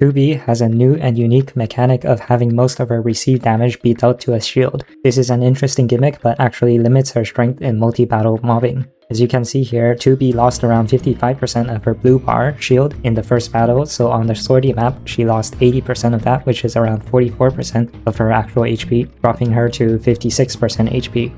2B has a new and unique mechanic of having most of her received damage be dealt to a shield. This is an interesting gimmick, but actually limits her strength in multi-battle mobbing. As you can see here, 2B lost around 55% of her blue bar shield in the first battle, so on the Swordy map, she lost 80% of that, which is around 44% of her actual HP, dropping her to 56% HP.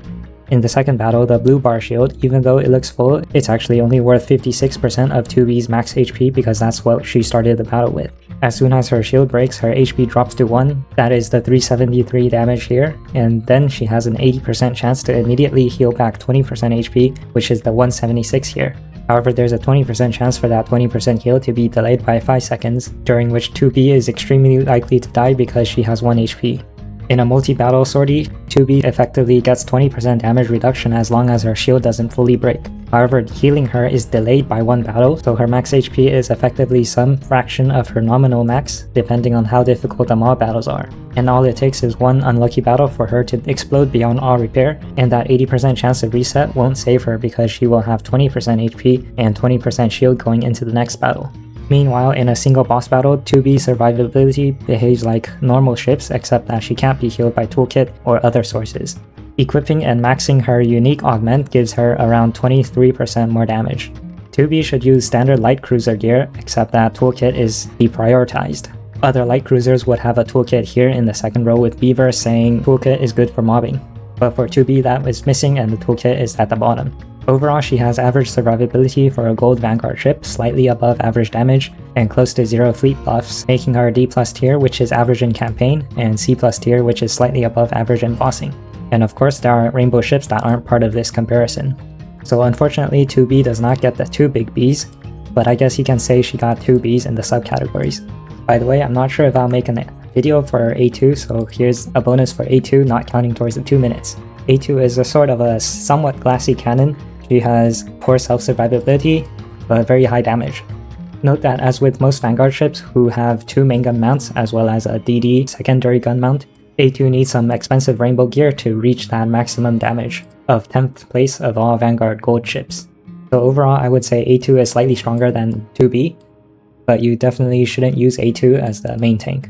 In the second battle, the blue bar shield, even though it looks full, it's actually only worth 56% of 2B's max HP because that's what she started the battle with. As soon as her shield breaks, her HP drops to 1, that is the 373 damage here, and then she has an 80% chance to immediately heal back 20% HP, which is the 176 here. However, there's a 20% chance for that 20% heal to be delayed by 5 seconds, during which 2B is extremely likely to die because she has 1 HP. In a multi-battle Swordy, 2B effectively gets 20% damage reduction as long as her shield doesn't fully break. However, healing her is delayed by 1 battle, so her max HP is effectively some fraction of her nominal max, depending on how difficult the mob battles are. And all it takes is 1 unlucky battle for her to explode beyond all repair, and that 80% chance of reset won't save her because she will have 20% HP and 20% shield going into the next battle. Meanwhile, in a single boss battle, 2B survivability behaves like normal ships except that she can't be healed by toolkit or other sources. Equipping and maxing her unique augment gives her around 23% more damage. 2B should use standard light cruiser gear except that toolkit is deprioritized. Other light cruisers would have a toolkit here in the second row with beaver saying toolkit is good for mobbing. But for 2B that is missing and the toolkit is at the bottom. Overall, she has average survivability for a gold vanguard ship, slightly above average damage, and close to 0 fleet buffs, making her D+ tier, which is average in campaign, and C+ tier, which is slightly above average in bossing. And of course, there are rainbow ships that aren't part of this comparison. So unfortunately, 2B does not get the 2 big Bs, but I guess you can say she got 2 Bs in the subcategories. By the way, I'm not sure if I'll make a video for A2, so here's a bonus for A2, not counting towards the 2 minutes. A2 is a sort of a somewhat glassy cannon. She has poor self-survivability, but very high damage. Note that as with most Vanguard ships who have 2 main gun mounts as well as a DD secondary gun mount, A2 needs some expensive rainbow gear to reach that maximum damage of 10th place of all Vanguard gold ships. So overall, I would say A2 is slightly stronger than 2B, but you definitely shouldn't use A2 as the main tank.